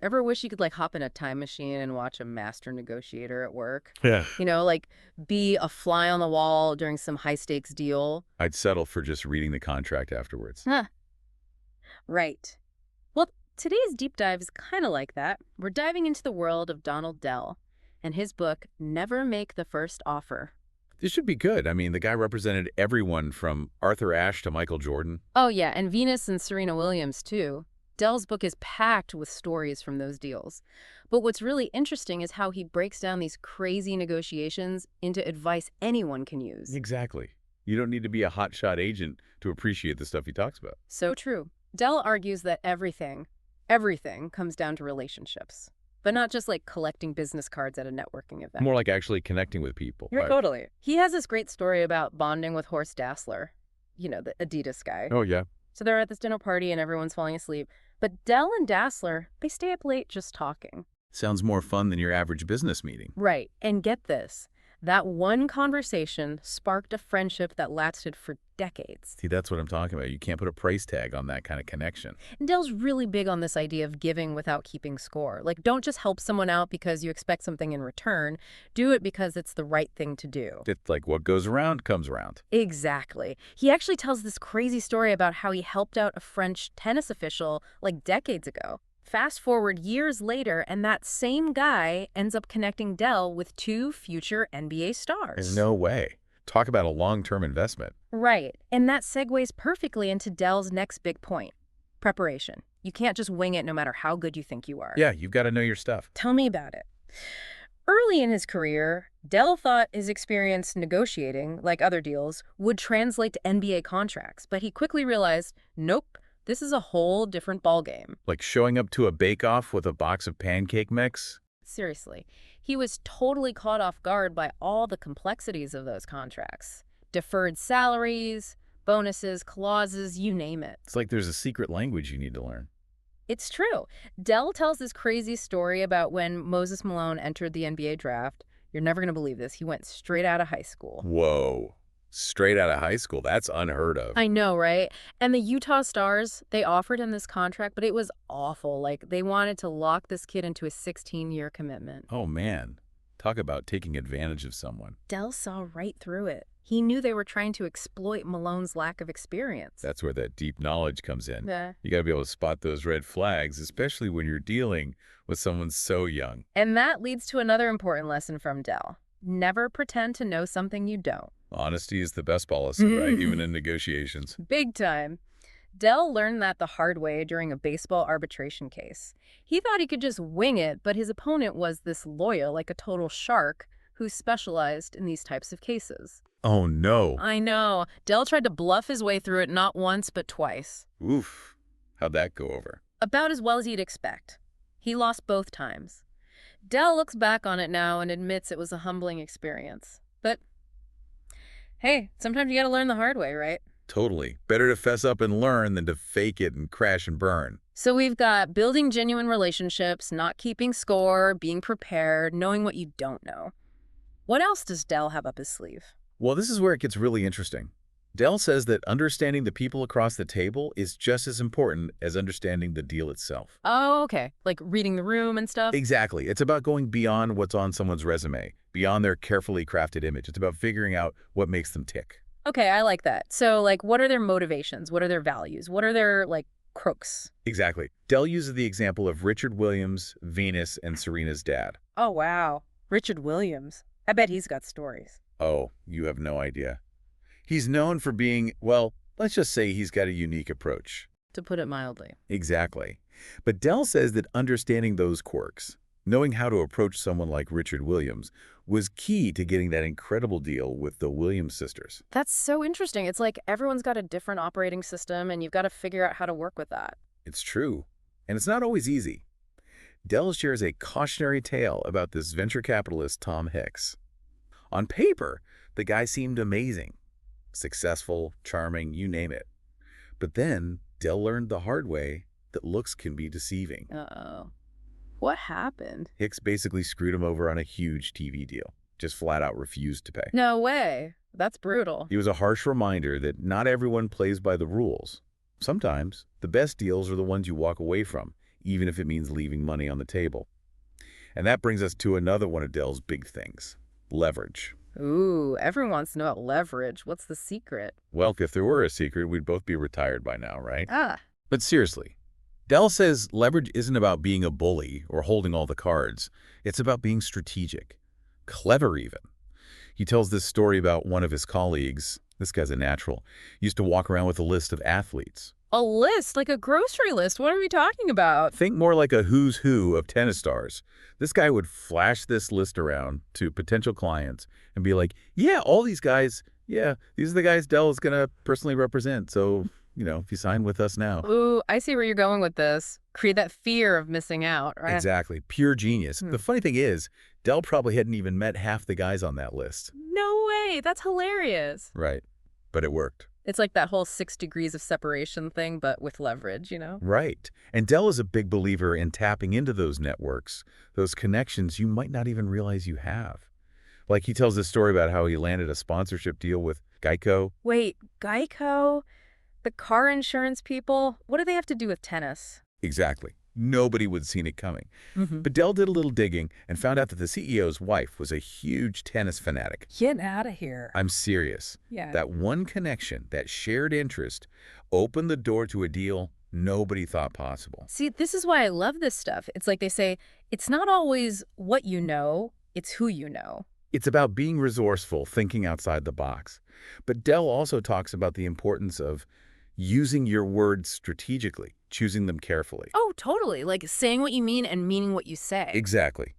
Ever wish you could like hop in a time machine and watch a master negotiator at work? Yeah. Like be a fly on the wall during some high stakes deal? I'd settle for just reading the contract afterwards. Huh. Right. Well, today's deep dive is kind of like that. We're diving into the world of Donald Dell and his book, Never Make the First Offer. This should be good. I mean, the guy represented everyone from Arthur Ashe to Michael Jordan. Oh, yeah, and Venus and Serena Williams, too. Dell's book is packed with stories from those deals. But what's really interesting is how he breaks down these crazy negotiations into advice anyone can use. Exactly. You don't need to be a hotshot agent to appreciate the stuff he talks about. So true. Dell argues that everything comes down to relationships. But not just like collecting business cards at a networking event. More like actually connecting with people. Right. Totally. He has this great story about bonding with Horst Dassler, the Adidas guy. Oh, yeah. So they're at this dinner party and everyone's falling asleep. But Dell and Dassler, they stay up late just talking. Sounds more fun than your average business meeting. Right. And get this. That one conversation sparked a friendship that lasted for decades. See, that's what I'm talking about. You can't put a price tag on that kind of connection. And Dell's really big on this idea of giving without keeping score. Like, don't just help someone out because you expect something in return. Do it because it's the right thing to do. It's like what goes around comes around. Exactly. He actually tells this crazy story about how he helped out a French tennis official like decades ago. Fast forward years later, and that same guy ends up connecting Dell with two future NBA stars. No way. Talk about a long-term investment. Right. And that segues perfectly into Dell's next big point, preparation. You can't just wing it no matter how good you think you are. Yeah, you've got to know your stuff. Tell me about it. Early in his career, Dell thought his experience negotiating, like other deals, would translate to NBA contracts, but he quickly realized, nope. This is a whole different ballgame. Like showing up to a bake-off with a box of pancake mix? Seriously. He was totally caught off guard by all the complexities of those contracts. Deferred salaries, bonuses, clauses, you name it. It's like there's a secret language you need to learn. It's true. Dell tells this crazy story about when Moses Malone entered the NBA draft. You're never going to believe this. He went straight out of high school. Whoa. Straight out of high school. That's unheard of. I know, right? And the Utah Stars, they offered him this contract, but it was awful. Like, they wanted to lock this kid into a 16-year commitment. Oh, man. Talk about taking advantage of someone. Dell saw right through it. He knew they were trying to exploit Malone's lack of experience. That's where that deep knowledge comes in. Yeah. You got to be able to spot those red flags, especially when you're dealing with someone so young. And that leads to another important lesson from Dell. Never pretend to know something you don't. Honesty is the best policy, right? Even in negotiations. Big time. Dell learned that the hard way during a baseball arbitration case. He thought he could just wing it, but his opponent was this lawyer, like a total shark, who specialized in these types of cases. Oh, no. I know. Dell tried to bluff his way through it not once, but twice. Oof. How'd that go over? About as well as you'd expect. He lost both times. Dell looks back on it now and admits it was a humbling experience. But hey, sometimes you gotta learn the hard way, right? Totally. Better to fess up and learn than to fake it and crash and burn. So we've got building genuine relationships, not keeping score, being prepared, knowing what you don't know. What else does Dell have up his sleeve? Well, this is where it gets really interesting. Dell says that understanding the people across the table is just as important as understanding the deal itself. Oh, okay. Like reading the room and stuff? Exactly. It's about going beyond what's on someone's resume, beyond their carefully crafted image. It's about figuring out what makes them tick. Okay, I like that. So, like, what are their motivations? What are their values? What are their, crooks? Exactly. Dell uses the example of Richard Williams, Venus, and Serena's dad. Oh, wow. Richard Williams. I bet he's got stories. Oh, you have no idea. He's known for being, well, let's just say he's got a unique approach. To put it mildly. Exactly. But Dell says that understanding those quirks, knowing how to approach someone like Richard Williams, was key to getting that incredible deal with the Williams sisters. That's so interesting. It's like everyone's got a different operating system, and you've got to figure out how to work with that. It's true. And it's not always easy. Dell shares a cautionary tale about this venture capitalist, Tom Hicks. On paper, the guy seemed amazing. Successful, charming, you name it. But then Dell learned the hard way that looks can be deceiving. Uh-oh. What happened? Hicks basically screwed him over on a huge TV deal. Just flat out refused to pay. No way. That's brutal. He was a harsh reminder that not everyone plays by the rules. Sometimes the best deals are the ones you walk away from, even if it means leaving money on the table. And that brings us to another one of Dell's big things, leverage. Ooh, everyone wants to know about leverage. What's the secret? Well, if there were a secret, we'd both be retired by now, right? Ah, But seriously, Dell says leverage isn't about being a bully or holding all the cards. It's about being strategic, clever even. He tells this story about one of his colleagues. This guy's a natural. Used to walk around with a list of athletes. a list, like a grocery list. What are we talking about? Think more like a who's who of tennis stars. This guy would flash this list around to potential clients and be like, yeah, all these guys, yeah, these are the guys Dell is going to personally represent. So, if you sign with us now. Ooh, I see where you're going with this. Create that fear of missing out, right? Exactly. Pure genius. Hmm. The funny thing is, Dell probably hadn't even met half the guys on that list. No way. That's hilarious. Right. But it worked. It's like that whole 6 degrees of separation thing, but with leverage, you know? Right. And Dell is a big believer in tapping into those networks, those connections you might not even realize you have. Like he tells this story about how he landed a sponsorship deal with Geico. Wait, Geico? The car insurance people? What do they have to do with tennis? Exactly. Nobody would have seen it coming. Mm-hmm. But Dell did a little digging and found out that the CEO's wife was a huge tennis fanatic. Get out of here. I'm serious. Yeah. That one connection, that shared interest, opened the door to a deal nobody thought possible. See, this is why I love this stuff. It's like they say, it's not always what you know, it's who you know. It's about being resourceful, thinking outside the box. But Dell also talks about the importance of using your words strategically, choosing them carefully. Oh, totally. Like saying what you mean and meaning what you say. Exactly.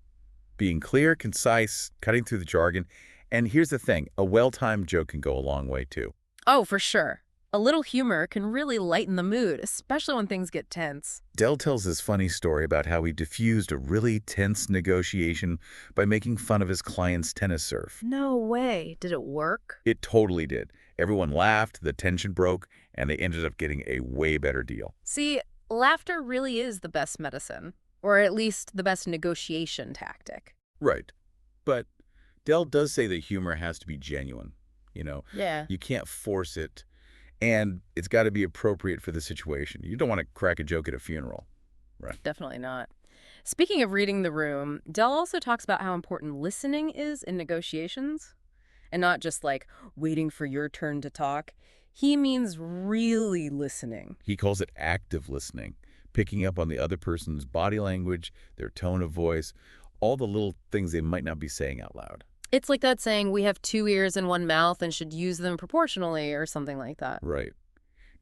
Being clear, concise, cutting through the jargon. And here's the thing, a well-timed joke can go a long way too. Oh, for sure. A little humor can really lighten the mood, especially when things get tense. Dell tells this funny story about how he diffused a really tense negotiation by making fun of his client's tennis serve. No way. Did it work? It totally did. Everyone laughed, the tension broke, and they ended up getting a way better deal. See, laughter really is the best medicine, or at least the best negotiation tactic. Right. But Dell does say that humor has to be genuine. Yeah. You can't force it, and it's got to be appropriate for the situation. You don't want to crack a joke at a funeral. Right. Definitely not. Speaking of reading the room, Dell also talks about how important listening is in negotiations, and not just like waiting for your turn to talk. He means really listening. He calls it active listening, picking up on the other person's body language, their tone of voice, all the little things they might not be saying out loud. It's like that saying, we have 2 ears and 1 mouth and should use them proportionally or something like that. Right.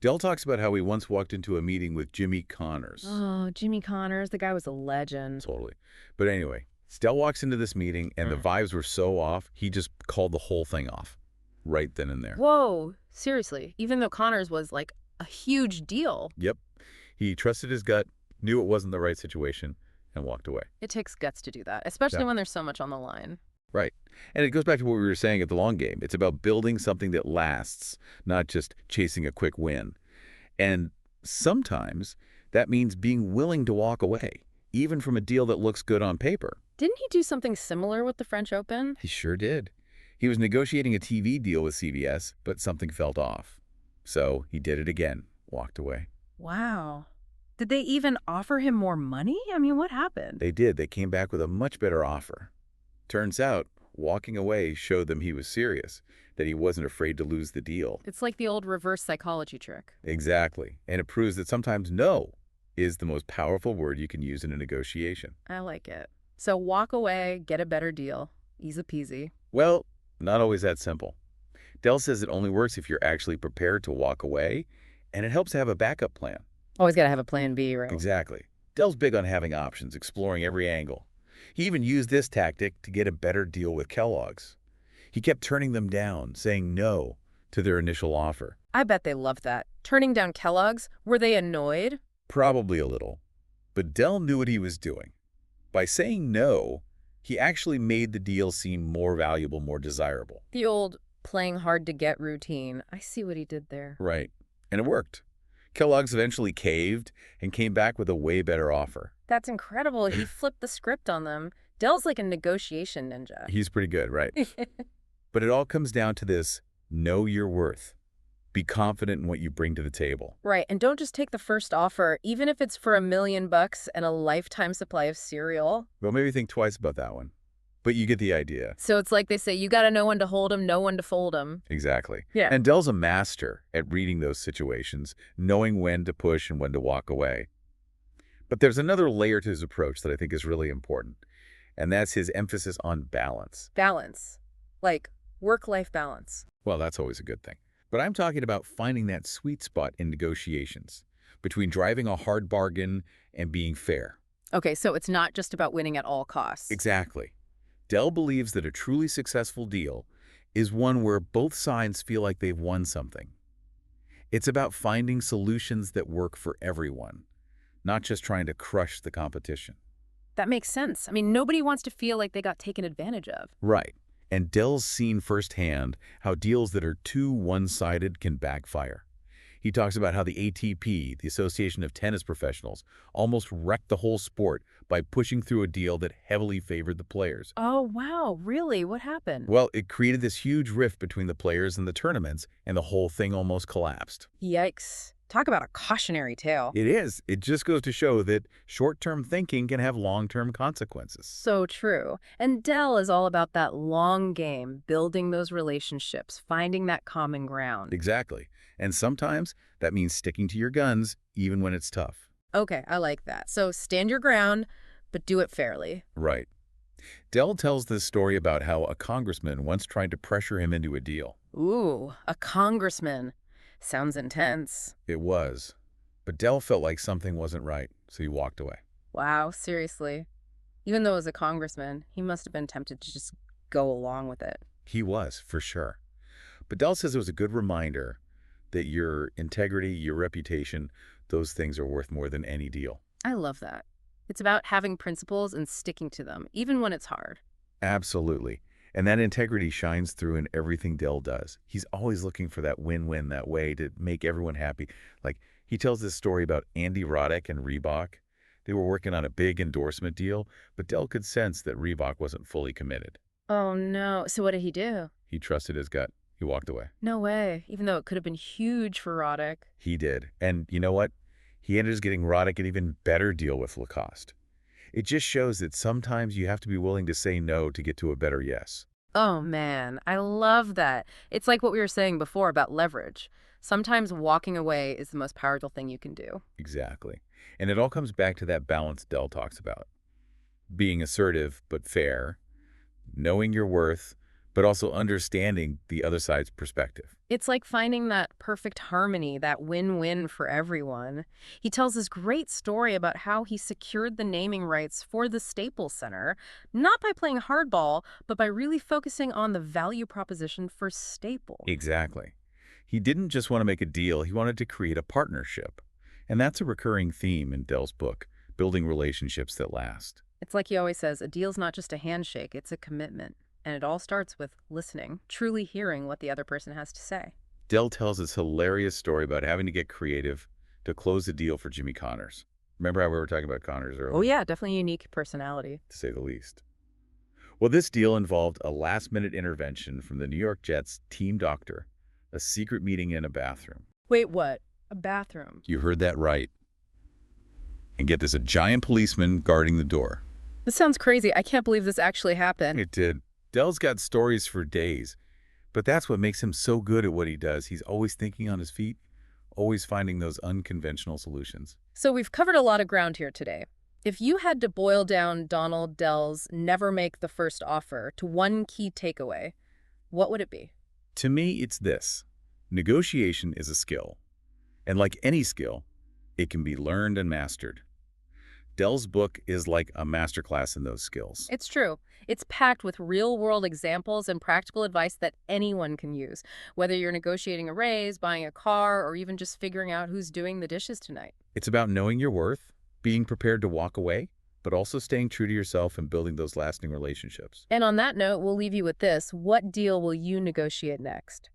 Dell talks about how he once walked into a meeting with Jimmy Connors. Oh, Jimmy Connors, the guy was a legend. Totally. But anyway, Dell walks into this meeting and the vibes were so off, he just called the whole thing off right then and there. Whoa, seriously, even though Connors was like a huge deal. Yep. He trusted his gut, knew it wasn't the right situation, and walked away. It takes guts to do that, especially Yeah. when there's so much on the line. Right. And it goes back to what we were saying at the long game. It's about building something that lasts, not just chasing a quick win. And sometimes that means being willing to walk away, even from a deal that looks good on paper. Didn't he do something similar with the French Open? He sure did. He was negotiating a TV deal with CBS, but something felt off. So he did it again, walked away. Wow. Did they even offer him more money? I mean, what happened? They did. They came back with a much better offer. Turns out, walking away showed them he was serious, that he wasn't afraid to lose the deal. It's like the old reverse psychology trick. Exactly. And it proves that sometimes no is the most powerful word you can use in a negotiation. I like it. So walk away, get a better deal. Easy peasy. Well, not always that simple. Dell says it only works if you're actually prepared to walk away, and it helps to have a backup plan. Always got to have a plan B, right? Exactly. Dell's big on having options, exploring every angle. He even used this tactic to get a better deal with Kellogg's. He kept turning them down, saying no to their initial offer. I bet they loved that. Turning down Kellogg's, were they annoyed? Probably a little. But Dell knew what he was doing. By saying no, he actually made the deal seem more valuable, more desirable. The old playing hard to get routine. I see what he did there. Right. And it worked. Kellogg's eventually caved and came back with a way better offer. That's incredible. He flipped the script on them. Dell's like a negotiation ninja. He's pretty good, right? But it all comes down to this: know your worth. Be confident in what you bring to the table. Right, and don't just take the first offer, even if it's for $1 million and a lifetime supply of cereal. Well, maybe think twice about that one. But you get the idea. So it's like they say, you gotta know when to hold 'em, know when to fold 'em. Exactly. Yeah. And Dell's a master at reading those situations, knowing when to push and when to walk away. But there's another layer to his approach that I think is really important, and that's his emphasis on balance. Balance. Like, work-life balance. Well, that's always a good thing. But I'm talking about finding that sweet spot in negotiations, between driving a hard bargain and being fair. Okay, so it's not just about winning at all costs. Exactly. Dell believes that a truly successful deal is one where both sides feel like they've won something. It's about finding solutions that work for everyone, not just trying to crush the competition. That makes sense. I mean, nobody wants to feel like they got taken advantage of. Right. And Dell's seen firsthand how deals that are too one-sided can backfire. He talks about how the ATP, the Association of Tennis Professionals, almost wrecked the whole sport by pushing through a deal that heavily favored the players. Oh, wow. Really? What happened? Well, it created this huge rift between the players and the tournaments, and the whole thing almost collapsed. Yikes. Talk about a cautionary tale. It is. It just goes to show that short-term thinking can have long-term consequences. So true. And Dell is all about that long game, building those relationships, finding that common ground. Exactly. And sometimes that means sticking to your guns, even when it's tough. Okay, I like that. So stand your ground, but do it fairly. Right. Dell tells this story about how a congressman once tried to pressure him into a deal. Ooh, a congressman. Sounds intense. It was. But Dell felt like something wasn't right, so he walked away. Wow, seriously. Even though it was a congressman, he must have been tempted to just go along with it. He was, for sure. But Dell says it was a good reminder that your integrity, your reputation, those things are worth more than any deal. I love that. It's about having principles and sticking to them, even when it's hard. Absolutely. And that integrity shines through in everything Dell does. He's always looking for that win-win, that way to make everyone happy. Like, he tells this story about Andy Roddick and Reebok. They were working on a big endorsement deal, but Dell could sense that Reebok wasn't fully committed. Oh, no. So what did he do? He trusted his gut. He walked away. No way, even though it could have been huge for Roddick. He did. And you know what? He ended up getting Roddick an even better deal with Lacoste. It just shows that sometimes you have to be willing to say no to get to a better yes. Oh, man, I love that. It's like what we were saying before about leverage. Sometimes walking away is the most powerful thing you can do. Exactly. And it all comes back to that balance Dell talks about. Being assertive but fair, knowing your worth, but also understanding the other side's perspective. It's like finding that perfect harmony, that win-win for everyone. He tells this great story about how he secured the naming rights for the Staples Center, not by playing hardball, but by really focusing on the value proposition for Staples. Exactly. He didn't just want to make a deal, he wanted to create a partnership. And that's a recurring theme in Dell's book, building relationships that last. It's like he always says, a deal's not just a handshake, it's a commitment. And it all starts with listening, truly hearing what the other person has to say. Dell tells this hilarious story about having to get creative to close the deal for Jimmy Connors. Remember how we were talking about Connors earlier? Oh yeah, definitely a unique personality. To say the least. Well, this deal involved a last-minute intervention from the New York Jets team doctor, a secret meeting in a bathroom. Wait, what? A bathroom? You heard that right. And get this, a giant policeman guarding the door. This sounds crazy. I can't believe this actually happened. It did. Dell's got stories for days, but that's what makes him so good at what he does. He's always thinking on his feet, always finding those unconventional solutions. So we've covered a lot of ground here today. If you had to boil down Donald Dell's never make the first offer to one key takeaway, what would it be? To me, it's this. Negotiation is a skill. And like any skill, it can be learned and mastered. Dell's book is like a masterclass in those skills. It's true. It's packed with real-world examples and practical advice that anyone can use, whether you're negotiating a raise, buying a car, or even just figuring out who's doing the dishes tonight. It's about knowing your worth, being prepared to walk away, but also staying true to yourself and building those lasting relationships. And on that note, we'll leave you with this. What deal will you negotiate next?